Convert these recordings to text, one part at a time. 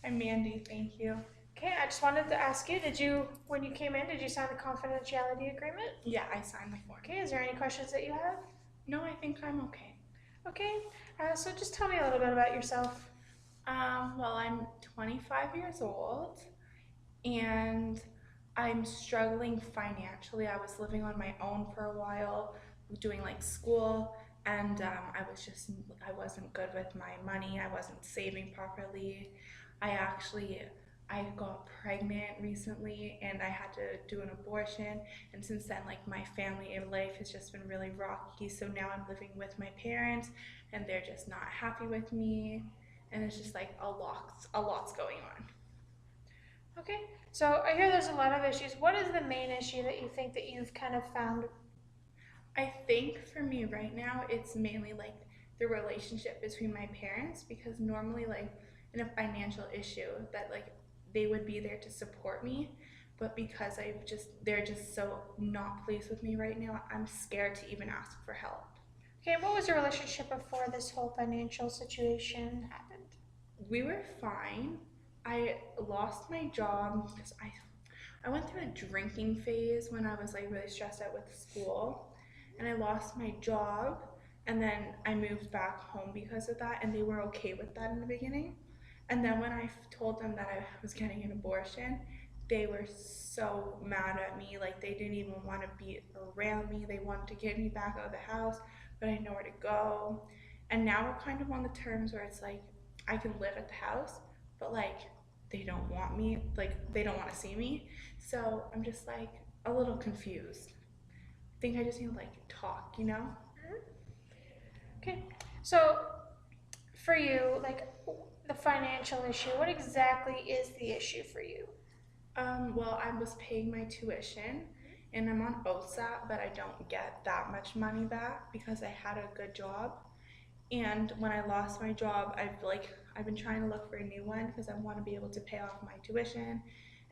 I'm Mandy, thank you. Okay, I just wanted to ask you, when you came in, did you sign the confidentiality agreement? Yeah, I signed the form. Okay, is there any questions that you have? No, I think I'm okay. Okay, so just tell me a little bit about yourself. Well, I'm 25 years old and I'm struggling financially. I was living on my own for a while, doing like school, and I wasn't good with my money. I wasn't saving properly. I actually I got pregnant recently and I had to do an abortion, and since then like my family life has just been really rocky. So now I'm living with my parents and they're just not happy with me, and it's just like a lot's going on. Okay, so I hear there's a lot of issues. What is the main issue that you think that you've kind of found? I think for me right now, it's mainly like the relationship between my parents, because normally, like in a financial issue, that like they would be there to support me, but because they're just so not pleased with me right now, I'm scared to even ask for help. Okay, what was your relationship before this whole financial situation happened? We were fine. I lost my job because I went through a drinking phase when I was like really stressed out with school, and I lost my job, and then I moved back home because of that, and they were okay with that in the beginning. And then when I told them that I was getting an abortion, they were so mad at me. Like they didn't even want to be around me. They wanted to get me back out of the house, but I had nowhere to go. And now we're kind of on the terms where it's like I can live at the house, but like they don't want me, like they don't want to see me. So I'm just like a little confused. I think I just need to like talk. Okay, so for you, like the financial issue, what exactly is the issue for you? Well, I was paying my tuition and I'm on OSAP, but I don't get that much money back because I had a good job. And when I lost my job, I've been trying to look for a new one because I want to be able to pay off my tuition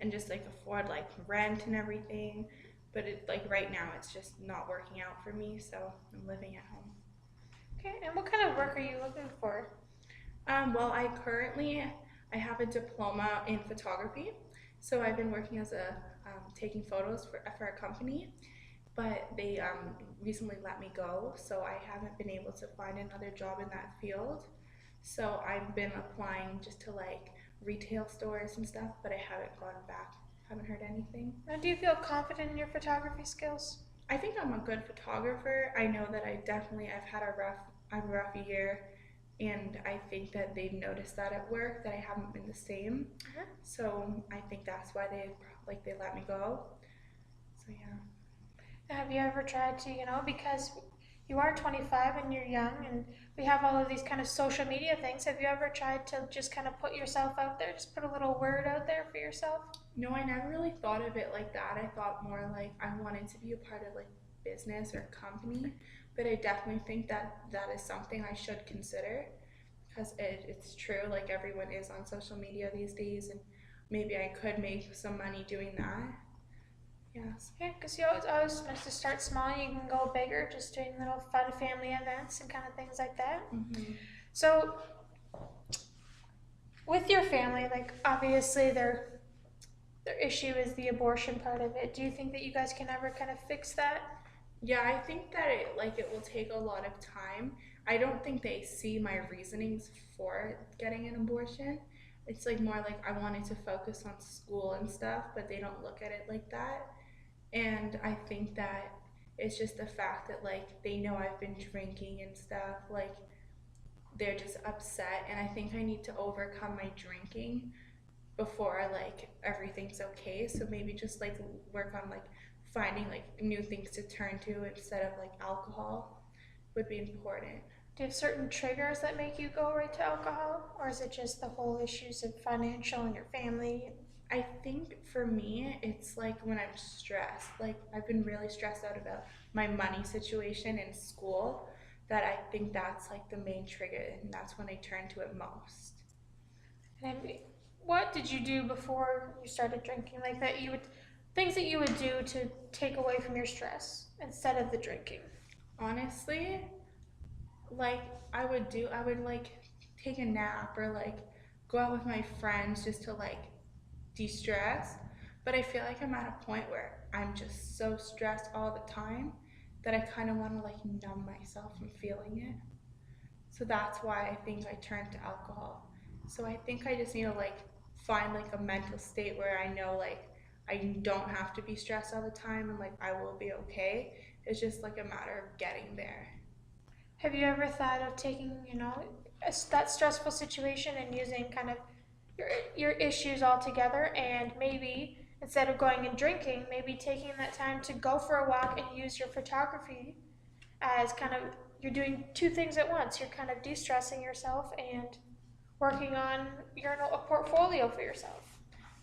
and just like afford like rent and everything. But it like right now it's just not working out for me, so I'm living at home. Okay, and what kind of work are you looking for? Well, I have a diploma in photography, so I've been working as a taking photos for a company, but they recently let me go, so I haven't been able to find another job in that field. So I've been applying just to like retail stores and stuff, but I haven't gone back. Haven't heard anything. Now, do you feel confident in your photography skills? I think I'm a good photographer. I know that I've had a rough year, and I think that they've noticed that at work that I haven't been the same. Uh-huh. So I think that's why they let me go. So yeah. Have you ever tried to, because you are 25 and you're young and we have all of these kind of social media things, have you ever tried to just kind of put yourself out there, just put a little word out there for yourself? No, I never really thought of it like that. I thought more like I wanted to be a part of like business or company, but I definitely think that that is something I should consider because it's true. Like everyone is on social media these days, and maybe I could make some money doing that. Yes. Yeah, because you always nice to start small and you can go bigger, just doing little fun family events and kind of things like that. Hmm. So, with your family, like obviously their issue is the abortion part of it. Do you think that you guys can ever kind of fix that? Yeah, I think that it will take a lot of time. I don't think they see my reasonings for getting an abortion. It's like more like I wanted to focus on school and stuff, but they don't look at it like that. And I think that it's just the fact that like they know I've been drinking and stuff, like they're just upset, and I think I need to overcome my drinking before like everything's okay. So maybe just like work on like finding like new things to turn to instead of like alcohol would be important. Do you have certain triggers that make you go right to alcohol? Or is it just the whole issues of financial and your family? I think for me it's like when I'm stressed, like I've been really stressed out about my money situation in school, that I think that's like the main trigger, and that's when I turn to it most. And what did you do before you started drinking? Like things that you would do to take away from your stress instead of the drinking? Honestly, like I would like take a nap or like go out with my friends just to like de-stress. But I feel like I'm at a point where I'm just so stressed all the time that I kind of want to like numb myself from feeling it. So that's why I think I turned to alcohol. So I think I just need to like find like a mental state where I know like I don't have to be stressed all the time and like I will be okay. It's just like a matter of getting there. Have you ever thought of taking, that stressful situation and using kind of your issues all together, and maybe instead of going and drinking, maybe taking that time to go for a walk and use your photography as kind of, you're doing two things at once. You're kind of de-stressing yourself and working on a portfolio for yourself.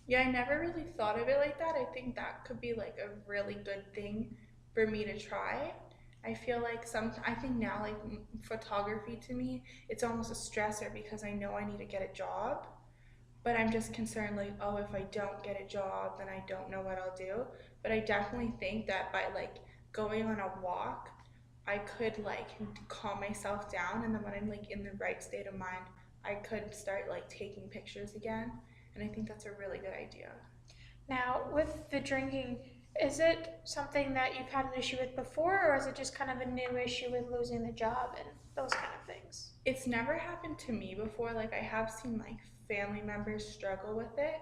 Yeah, I never really thought of it like that. I think that could be like a really good thing for me to try. I feel like I think now like photography to me, it's almost a stressor because I know I need to get a job, but I'm just concerned like, oh, if I don't get a job, then I don't know what I'll do. But I definitely think that by like going on a walk, I could like calm myself down, and then when I'm like in the right state of mind, I could start like taking pictures again. And I think that's a really good idea. Now, with the drinking, is it something that you've had an issue with before, or is it just kind of a new issue with losing the job and those kind of things? It's never happened to me before. Like I have seen like family members struggle with it,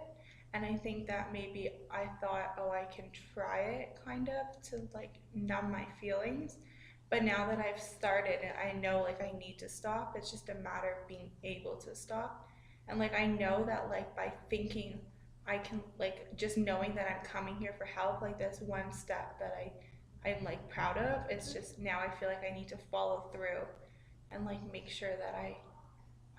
and I think that maybe I thought, oh, I can try it kind of to like numb my feelings. But now that I've started and I know like I need to stop, it's just a matter of being able to stop. And like I know that like by thinking I can like just knowing that I'm coming here for help, like that's one step that I'm like proud of. It's just now I feel like I need to follow through and like make sure that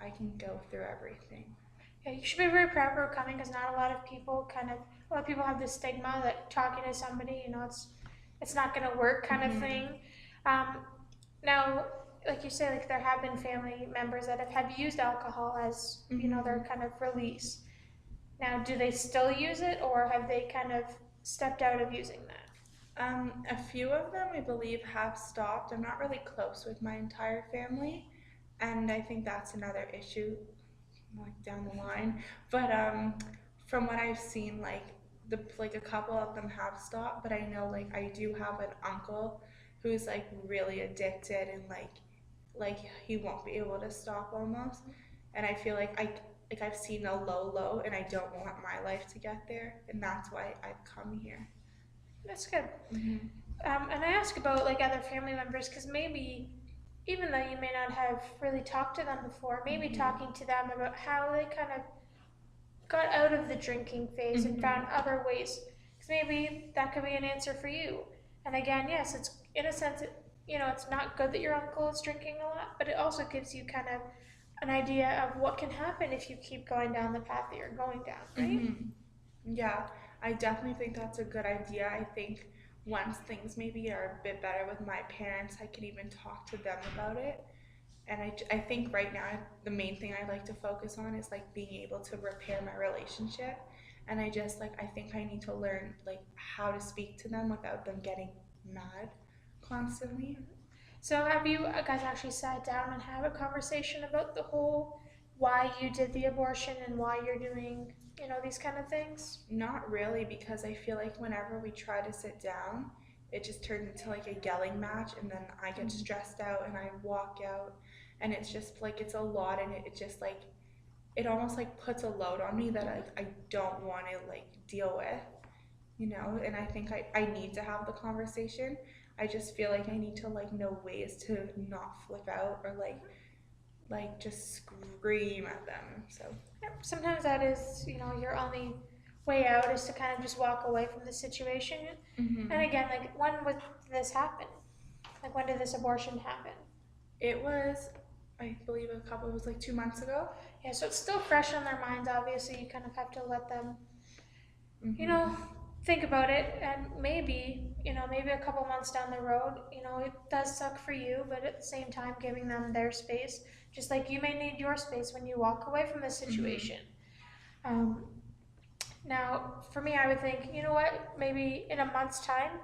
I can go through everything. Yeah, you should be very proud for coming, because not a lot of people a lot of people have this stigma that talking to somebody, it's not going to work kind of Hmm. thing. Um, Now, like you say, like there have been family members that have used alcohol as, their Hmm. kind of release. Now, do they still use it, or have they kind of stepped out of using that? A few of them, I believe, have stopped. I'm not really close with my entire family, and I think that's another issue, like down the line. But from what I've seen, like a couple of them have stopped. But I know like I do have an uncle who's like really addicted and like he won't be able to stop almost. And I feel like I've seen a low, and I don't want my life to get there, and that's why I've come here. That's good. Hmm. And I ask about like other family members, because maybe, even though you may not have really talked to them before, maybe Hmm. talking to them about how they kind of got out of the drinking phase and found Hmm. other ways. Because maybe that could be an answer for you. And again, yes, it's in a sense, it's not good that your uncle is drinking a lot, but it also gives you kind of an idea of what can happen if you keep going down the path that you're going down, right? Hmm. Yeah, I definitely think that's a good idea. I think once things maybe are a bit better with my parents, I could even talk to them about it. And I think right now the main thing I like to focus on is like being able to repair my relationship. And I just like I think I need to learn like how to speak to them without them getting mad constantly. So have you guys actually sat down and had a conversation about the whole why you did the abortion and why you're doing, these kind of things? Not really, because I feel like whenever we try to sit down, it just turns into like a yelling match, and then I get stressed out and I walk out, and it's just like it's a lot, and it just like it almost like puts a load on me that I don't want to like deal with, and I think I need to have the conversation. I just feel like I need to like know ways to not flip out or like just scream at them. So. Yep. Sometimes that is, your only way out is to kind of just walk away from the situation. And Hmm. again, like when would this happen? Like when did this abortion happen? It was, I believe, it was like 2 months ago. Yeah, so it's still fresh on their minds. Obviously, you kind of have to let them, you know, Hmm. think about it, and maybe, maybe a couple months down the road, it does suck for you, but at the same time, giving them their space, just like you may need your space when you walk away from the Hmm. situation. Um, Now, for me, I would think, you know what, maybe in a month's time,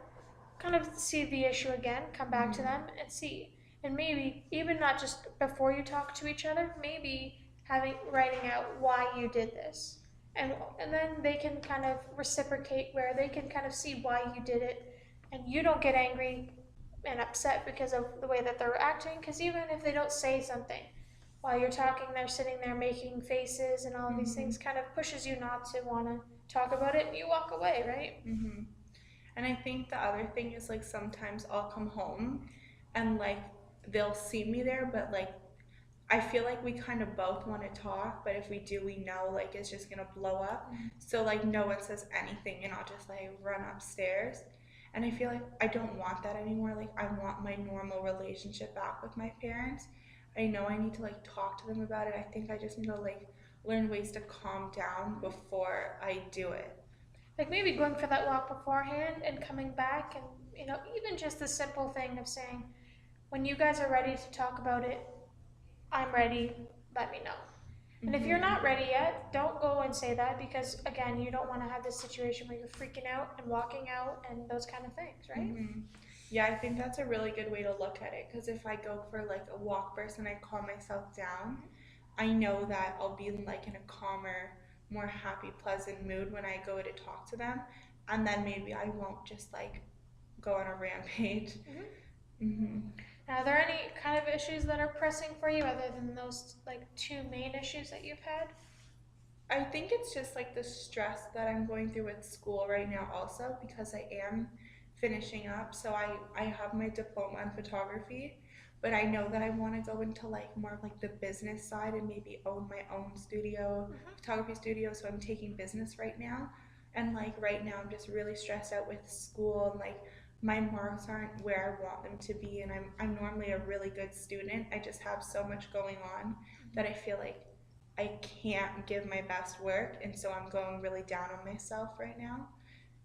kind of see the issue again, come back to Hmm. them and see. And maybe even not just before you talk to each other, maybe writing out why you did this, and then they can kind of reciprocate where they can kind of see why you did it, and you don't get angry and upset because of the way that they're acting. Because even if they don't say something while you're talking, they're sitting there making faces and all of these things, kind of pushes you not to want to talk about it, and you walk away, right? And I think the other thing is like sometimes I'll come home and like they'll see me there, but like I feel like we kind of both want to talk, but if we do, we know like it's just gonna blow up. So like no one says anything, and I'll just like run upstairs. And I feel like I don't want that anymore. Like I want my normal relationship back with my parents. I know I need to like talk to them about it. I think I just need to like learn ways to calm down before I do it. Like maybe going for that walk beforehand and coming back, and even just the simple thing of saying, when you guys are ready to talk about it, I'm ready, let me know. And if you're not ready yet, don't go and say that, because again, you don't want to have this situation where you're freaking out and walking out and those kind of things, right? Yeah, I think that's a really good way to look at it because if I go for like a walk first and I calm myself down, I know that I'll be like in a calmer, more happy, pleasant mood when I go to talk to them, and then maybe I won't just like go on a rampage. Now, are there any kind of issues that are pressing for you other than those like two main issues that you've had? I think it's just like the stress that I'm going through with school right now also because I am finishing up. So I have my diploma in photography, but I know that I want to go into like more of like the business side and maybe own my own studio, photography studio. So I'm taking business right now. And like right now I'm just really stressed out with school and like my marks aren't where I want them to be and I'm normally a really good student. I just have so much going on that I feel like I can't give my best work, and so I'm going really down on myself right now.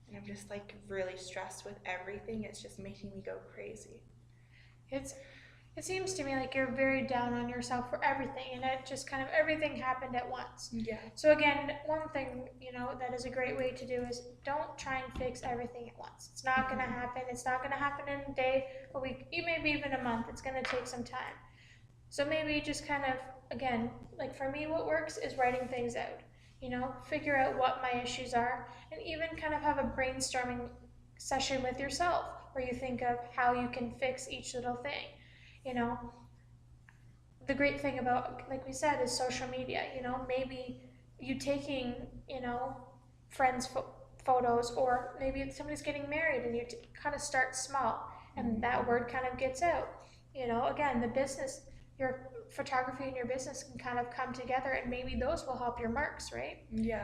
And I'm just like really stressed with everything. It's just making me go crazy. It's it seems to me like you're very down on yourself for everything, and it just kind of everything happened at once. Yeah. So again, one thing that is a great way to do is don't try and fix everything at once. It's not going to happen. It's not going to happen in a day, a week, maybe even a month. It's going to take some time. So maybe just kind of, again, like for me, what works is writing things out. Figure out what my issues are, and even kind of have a brainstorming session with yourself where you think of how you can fix each little thing. You know, the great thing about, like we said, is social media. Maybe you taking, friends' photos, or maybe somebody's getting married and you kind of start small and that word kind of gets out. Again, the business, your photography and your business can kind of come together, and maybe those will help your marks, right? Yeah.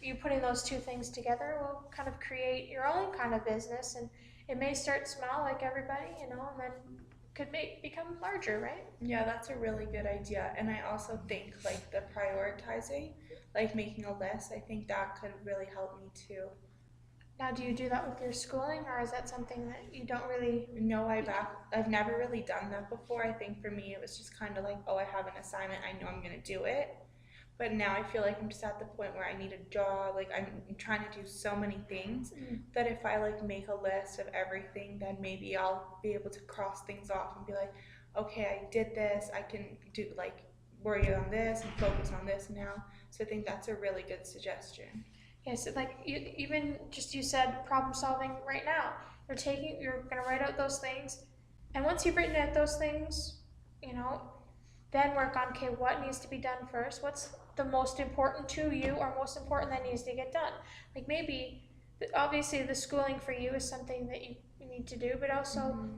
You putting those two things together will kind of create your own kind of business, and it may start small like everybody, and then could become larger, right? Yeah, that's a really good idea. And I also think like the prioritizing, like making a list, I think that could really help me too. Now, do you do that with your schooling, or is that something that you don't really? No, I've never really done that before. I think for me it was just kind of like, oh, I have an assignment, I know I'm gonna do it. But now I feel like I'm just at the point where I need a job. Like I'm trying to do so many things that if I like make a list of everything, then maybe I'll be able to cross things off and be like, okay, I did this. I can do like worry on this and focus on this now. So I think that's a really good suggestion. Yes, like you said problem solving right now. You're gonna write out those things, and once you've written out those things, you know, then work on, okay, what needs to be done first? What's the most important to you, or most important that needs to get done? Like maybe, obviously, the schooling for you is something that you need to do, but also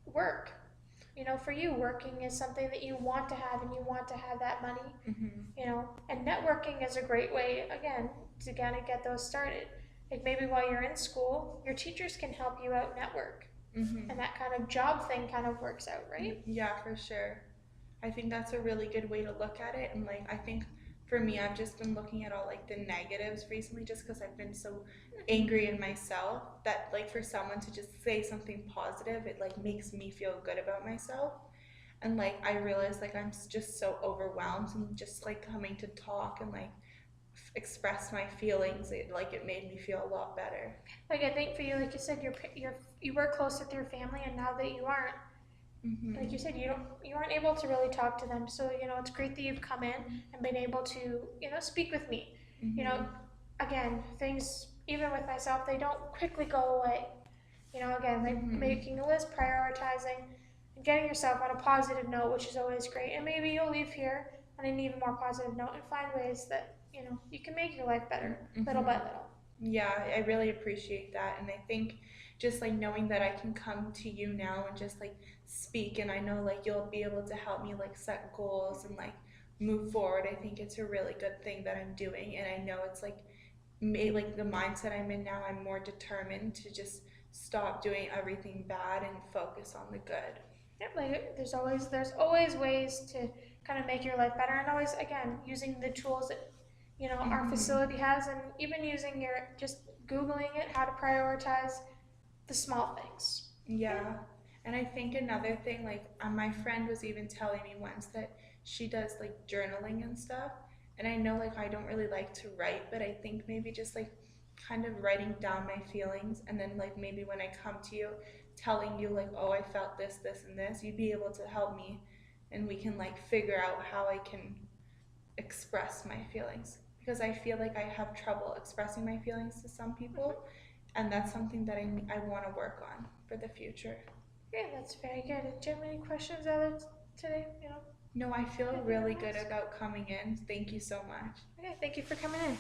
work. For you, working is something that you want to have, and you want to have that money. And networking is a great way, again, to kind of get those started. Like maybe while you're in school, your teachers can help you out network, and that kind of job thing kind of works out, right? Yeah, for sure. I think that's a really good way to look at it. And like, I think for me, I've just been looking at all like the negatives recently just because I've been so angry in myself that like for someone to just say something positive, it like makes me feel good about myself. And like, I realize like just so overwhelmed and just like coming to talk and like express my feelings, it made me feel a lot better. Like I think for you, like you said, you were close with your family, and now that you aren't, Like you said, you aren't able to really talk to them. So, it's great that you've come in and been able to, speak with me. You know, again, things, even with myself, they don't quickly go away. Again, like making a list, prioritizing, and getting yourself on a positive note, which is always great. And maybe you'll leave here on an even more positive note and find ways that, you can make your life better little by little. Yeah, I really appreciate that. And I think just like knowing that I can come to you now and just like speak, and I know like you'll be able to help me like set goals and like move forward. I think it's a really good thing that I'm doing. And I know it's like like the mindset I'm in now, I'm more determined to just stop doing everything bad and focus on the good. Yep, like there's always ways to kind of make your life better, and always again using the tools that our facility has, and even using your just googling it how to prioritize the small things. Yeah. Yeah. And I think another thing, like my friend was even telling me once that she does like journaling and stuff. And I know like I don't really like to write, but I think maybe just like kind of writing down my feelings, and then like maybe when I come to you telling you like, oh, I felt this, this, and this, you'd be able to help me, and we can like figure out how I can express my feelings. Because I feel like I have trouble expressing my feelings to some people, and that's something that I want to work on for the future. Yeah, that's very good. Do you have any questions other today? No, I feel Anything really good else? about coming in. Thank you so much. Okay, thank you for coming in.